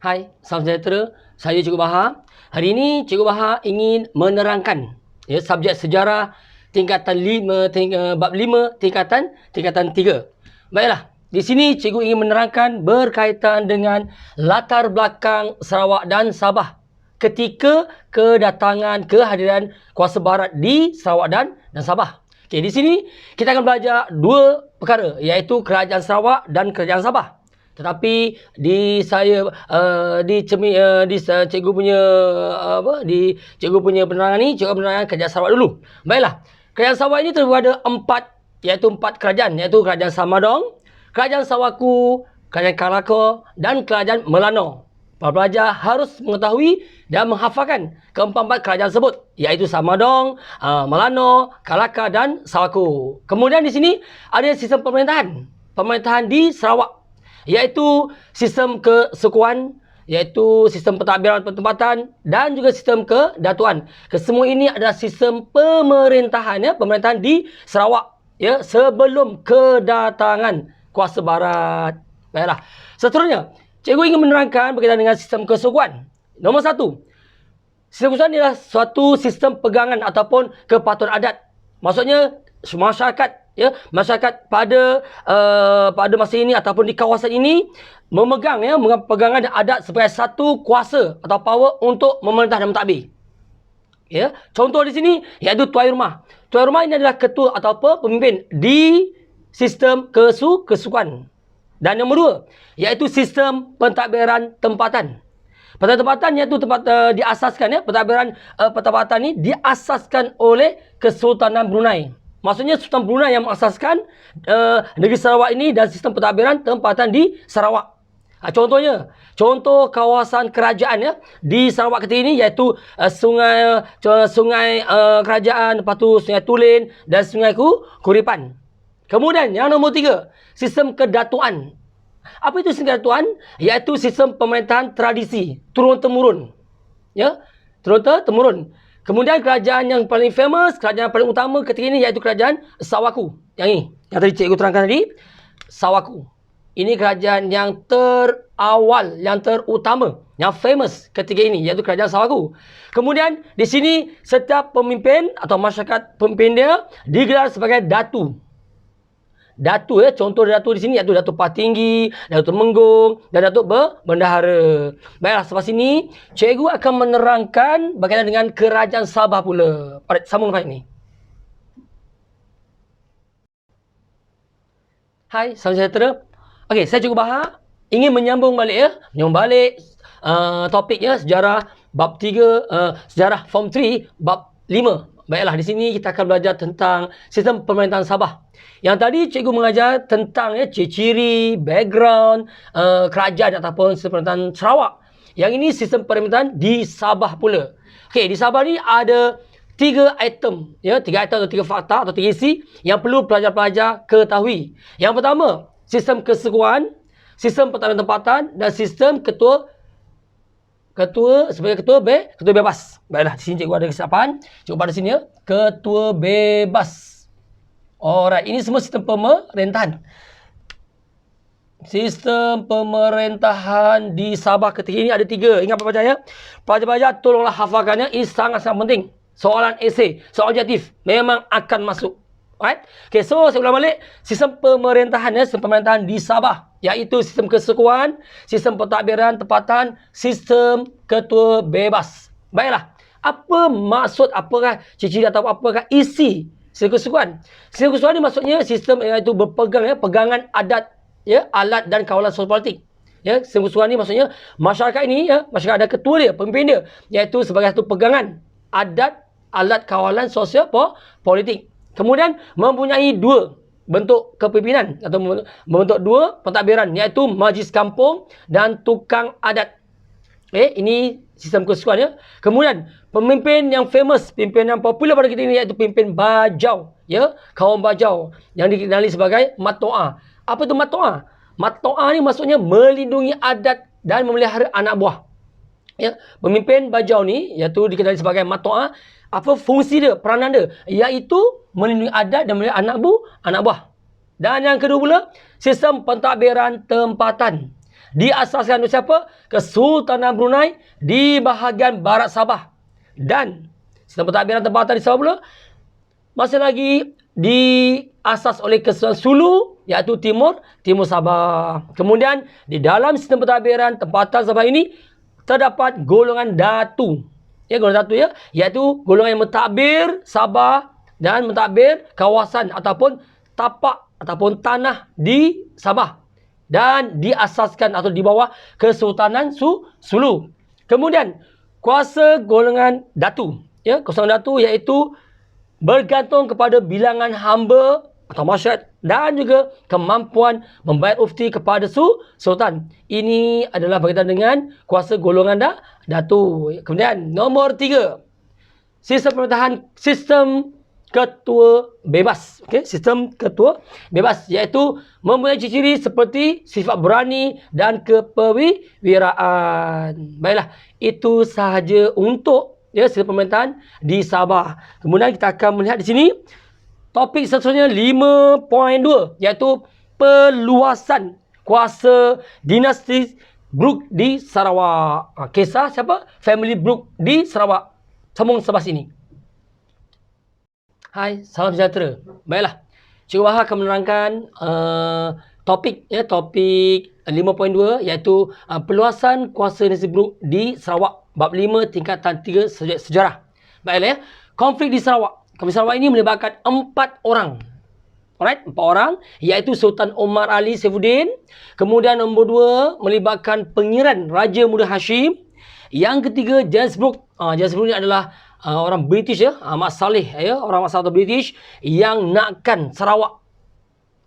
Hai, salam sejahtera. Saya Cikgu Bahar. Hari ini Cikgu Bahar ingin menerangkan subjek sejarah tingkatan 5, bab 5 tingkatan 3. Baiklah, di sini Cikgu ingin menerangkan berkaitan dengan latar belakang Sarawak dan Sabah ketika kehadiran kuasa barat di Sarawak dan Sabah. Okey, di sini kita akan belajar dua perkara, iaitu kerajaan Sarawak dan kerajaan Sabah. Tetapi di cikgu punya cikgu punya penerangan ni, cikgu penerangan kerajaan Sarawak dulu. Baiklah, kerajaan Sarawak ini terdiri pada empat kerajaan, iaitu kerajaan Samadong, kerajaan Sawaku, kerajaan Kalaka dan kerajaan Melano. Para pelajar harus mengetahui dan menghafalkan keempat-empat kerajaan tersebut, iaitu Samadong, Melano, Kalaka dan Sawaku. Kemudian di sini ada sistem pemerintahan di Sarawak, iaitu sistem kesukuan, iaitu sistem pentadbiran pertempatan dan juga sistem kedatuan. Kesemua ini adalah sistem pemerintahan di Sarawak sebelum kedatangan kuasa barat. Baiklah. Seterusnya, cikgu ingin menerangkan berkaitan dengan sistem kesukuan. Nombor 1. Sistem kesukuan adalah suatu sistem pegangan ataupun kepatuhan adat. Maksudnya masyarakat pada masa ini ataupun di kawasan ini memegang pegangan adat sebagai satu kuasa atau power untuk memerintah dan mentadbir. Contoh di sini iaitu tuan rumah. Tuan rumah ini adalah ketua atau pemimpin di sistem kesukuan. Dan nombor 2 iaitu sistem pentadbiran tempatan. Pentadbiran iaitu pentadbiran tempatan ini diasaskan oleh Kesultanan Brunei. Maksudnya Sultan Brunei yang mengasaskan negeri Sarawak ini dan sistem pentadbiran tempatan di Sarawak. Contoh kawasan kerajaan di Sarawak ketika ini iaitu sungai kerajaan, lepas tu Sungai Tulen dan Sungai Kuripan. Kemudian yang nombor 3, sistem kedatuan. Apa itu sistem kedatuan? Iaitu sistem pemerintahan tradisi, turun-temurun. Turun-temurun. Kemudian kerajaan yang paling famous, kerajaan paling utama ketika ini iaitu kerajaan Sawaku. Yang ini, yang tadi cikgu terangkan tadi, Sawaku. Ini kerajaan yang terawal, yang terutama, yang famous ketika ini iaitu kerajaan Sawaku. Kemudian di sini setiap pemimpin atau masyarakat pemimpin dia digelar sebagai datu. Contoh datu di sini iaitu Datuk Patinggi, Datuk Temenggung dan Datuk Bendahara. Baiklah, selepas ini cikgu akan menerangkan berkaitan dengan kerajaan Sabah pula. Sambung lepas ini. Hai, salam sejahtera. Okey, saya Cikgu Bahar ingin menyambung balik topiknya sejarah bab 3, sejarah form 3 bab 5. Baiklah, di sini kita akan belajar tentang sistem pemerintahan Sabah. Yang tadi cikgu mengajar tentang ciri-ciri, background kerajaan ataupun sistem pemerintahan Sarawak. Yang ini sistem pemerintahan di Sabah pula. Okey, di Sabah ni ada 3 item, 3 item atau 3 fakta atau 3 isi yang perlu pelajar-pelajar ketahui. Yang pertama, sistem kesukuan, sistem pentadbiran tempatan dan sistem ketua bebas. Baiklah, di sini cikgu ada kesilapan. Cikgu pada sini ketua bebas. Alright, ini semua sistem pemerintahan. Sistem pemerintahan di Sabah ketika ini ada 3. Ingat pelajar Pelajar-pelajar tolonglah hafalkannya. Ini sangat-sangat penting. Soalan esei, soalan objektif memang akan masuk. Alright. Okay, so saya ulang balik. Sistem pemerintahan di Sabah, iaitu sistem kesukuan, sistem pentadbiran tempatan, sistem ketua bebas. Baiklah, apa maksud, apakah ciri-ciri atau apakah isi sistem kesukuan? Sistem kesukuan ini maksudnya sistem iaitu berpegang pegangan adat, alat dan kawalan sosial politik. Sistem kesukuan ini maksudnya masyarakat ini, masyarakat ada ketua dia, pemimpin dia, iaitu sebagai satu pegangan adat, alat kawalan sosial politik. Kemudian mempunyai 2 bentuk kepimpinan atau membentuk 2 pentadbiran, iaitu majlis kampung dan tukang adat. Ini sistem kesukuan. Kemudian pemimpin yang famous, pemimpin yang popular pada kita ini iaitu pemimpin Bajau, kaum Bajau yang dikenali sebagai Matoa. Apa itu Matoa? Matoa ni maksudnya melindungi adat dan memelihara anak buah. Pemimpin Bajau ni iaitu dikenali sebagai Matoa. Apa fungsi dia, peranan dia? Iaitu melindungi adat dan memelihara anak buah. Dan yang kedua pula, sistem pentadbiran tempatan. Diasaskan oleh siapa? Kesultanan Brunei di bahagian barat Sabah. Dan sistem pentadbiran tempatan di Sabah pula masih lagi diasas oleh Kesultanan Sulu, iaitu Timur Sabah. Kemudian di dalam sistem pentadbiran tempatan Sabah ini terdapat golongan datu. Ya, golongan datu ya, iaitu golongan yang mentadbir Sabah dan mentadbir kawasan ataupun tapak ataupun tanah di Sabah dan diasaskan atau di bawah Kesultanan Sulu. Kemudian kuasa golongan datu, ya, kuasa datu iaitu bergantung kepada bilangan hamba atau masyarakat dan juga kemampuan membayar ufti kepada sultan. Ini adalah berkaitan dengan kuasa golongan datu. Kemudian nombor 3, sistem pemerintahan sistem ketua bebas. Okey, sistem ketua bebas iaitu mempunyai ciri-ciri seperti sifat berani dan kepewiraan. Baiklah, itu sahaja untuk sistem pemerintahan di Sabah. Kemudian kita akan melihat di sini topik seterusnya 5.2 iaitu perluasan kuasa dinasti Brooke di Sarawak. Kisah siapa? Family Brooke di Sarawak. Sambung sebelah sini. Hai, salam sejahtera. Baiklah, Cikgu Wahab akan menerangkan topik 5.2 iaitu perluasan kuasa dinasti Brooke di Sarawak bab 5 tingkatan 3 sejarah. Baiklah ya. Konflik di Sarawak. Konflik Sarawak ini melibatkan 4 orang. Alright, 4 orang iaitu Sultan Omar Ali Saifuddin. Kemudian nombor 2 melibatkan pengiran Raja Muda Hashim. Yang ketiga James Brooke. James Brooke ini adalah orang British ya, Mat Saleh ya, orang Mat Saleh British yang nakkan Sarawak.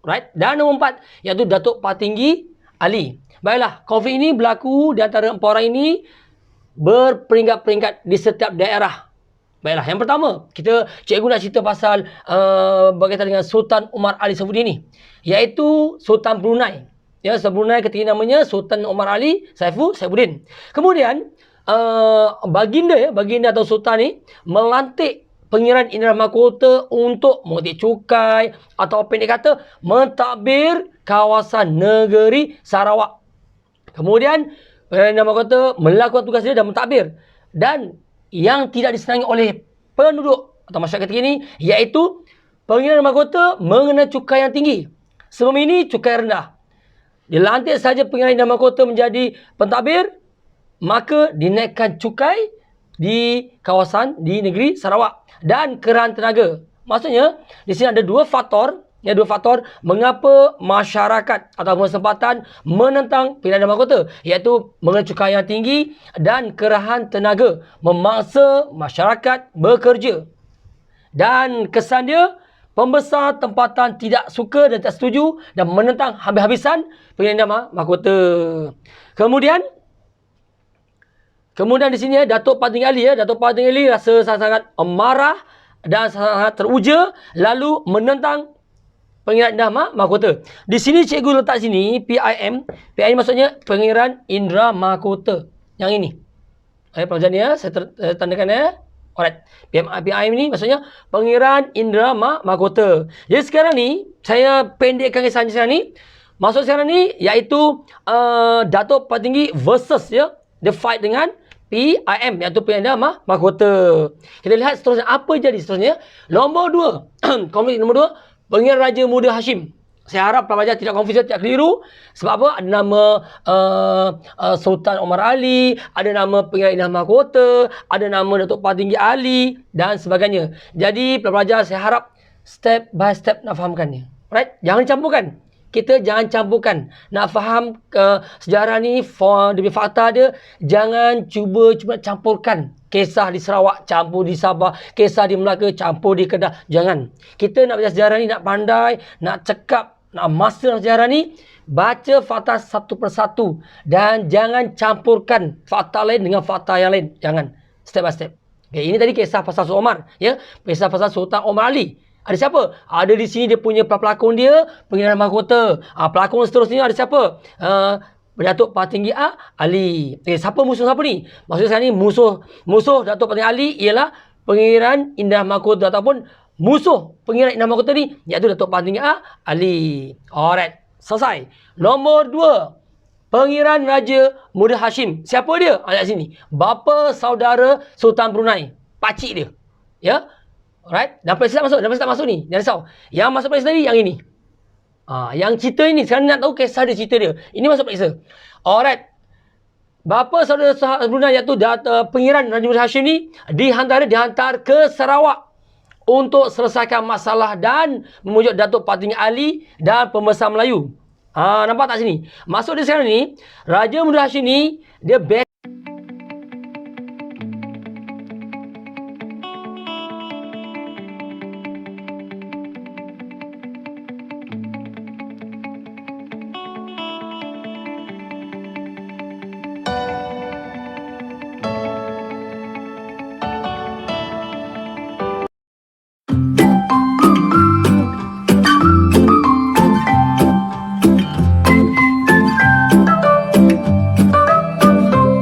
Right? Dan nombor 4 iaitu Datuk Patinggi Ali. Baiklah, konflik ini berlaku di antara 4 orang ini berperingkat-peringkat di setiap daerah. Baiklah, yang pertama, cikgu nak cerita pasal berkaitan dengan Sultan Omar Ali Saifuddin ni, iaitu Sultan Brunei. Ya, Sultan Brunei ketika namanya Sultan Omar Ali Saifuddin. Kemudian baginda atau sultan ni melantik pengiran Indra Mahkota untuk mengetik cukai atau pendek kata mentadbir kawasan negeri Sarawak. Kemudian pengiran Indra Mahkota melakukan tugas dia dan mentadbir, dan yang tidak disenangi oleh penduduk atau masyarakat ketika ini iaitu pengiran Mahkota mengenai cukai yang tinggi. Sebelum ini cukai rendah. Dilantik saja pengiran Indra Mahkota menjadi pentadbir, maka dinaikkan cukai di kawasan di negeri Sarawak dan kerahan tenaga. Maksudnya di sini ada dua faktor mengapa masyarakat atau kesempatan menentang pilihan Indra Mahkota, iaitu mengenai cukai yang tinggi dan kerahan tenaga memaksa masyarakat bekerja. Dan kesan dia, pembesar tempatan tidak suka dan tak setuju dan menentang habis-habisan pilihan Indra Mahkota. Kemudian di sini Datuk Patinggi Ali Datuk Patinggi Ali rasa sangat marah dan sangat teruja lalu menentang pengiran Indra Mahkota. Di sini cikgu letak sini PIM. PIM maksudnya pengiran Indra Mahkota. Yang ini. Pelajaran ni saya tandakan Alright. PIM ni maksudnya pengiran Indra Mahkota. Jadi sekarang ni saya pendekkan kisahnya sekarang ni. Maksud sekarang ni iaitu Datuk Patinggi versus the fight dengan PIM iaitu Pengiran Indra Mahkota. Kita lihat seterusnya apa jadi seterusnya. Nombor 2. Konflik nombor 2, Pengiran Raja Muda Hashim. Saya harap pelajar tidak confuse, tidak keliru. Sebab apa? Ada nama Sultan Omar Ali, ada nama Pengiran Indra Mahkota, ada nama Datuk Patinggi Ali dan sebagainya. Jadi pelajar saya harap step by step nak fahamkannya. Right? Jangan campurkan. Kita jangan campurkan. Nak faham sejarah ni, demi fakta dia, jangan cuba campurkan. Kisah di Sarawak campur di Sabah, kisah di Melaka campur di Kedah. Jangan. Kita nak belajar sejarah ni, nak pandai, nak cekap, nak master sejarah ni, baca fakta satu persatu dan jangan campurkan fakta lain dengan fakta yang lain. Jangan. Step by step. Okay, ini tadi kisah pasal Sultan Omar, kisah pasal Sultan Omar Ali. Ada siapa? Ada di sini dia punya pelakon dia, Pengiran Mahkota. Pelakon seterusnya ada siapa? Datuk Patinggi Ali. Siapa musuh siapa ni? Maksudnya sekarang ni musuh Datuk Patinggi Ali ialah Pengiran Indra Mahkota ataupun musuh Pengiran Indra Mahkota ni iaitu Datuk Patinggi Ali. Alright, selesai. Nombor 2. Pangeran Raja Muda Hashim. Siapa dia? Kat sini. Bapa saudara Sultan Brunei. Pakcik dia. Ya. Alright. Dan Palestin tak masuk. Dan Palestin tak masuk ni. Jangan risau. Yang masuk Palestin tadi yang ini. Yang cerita ini. Sekarang nak tahu kisah dia, cerita dia. Ini masuk Palestin. Alright. Bapa saudara Brunei iaitu Pangeran Raja Muda Hashim ni dihantar ke Sarawak untuk selesaikan masalah dan memujuk Datuk Patinggi Ali dan pembesar Melayu. Nampak tak sini? Maksud dia sekarang ni, Raja Muda Hashim ni dia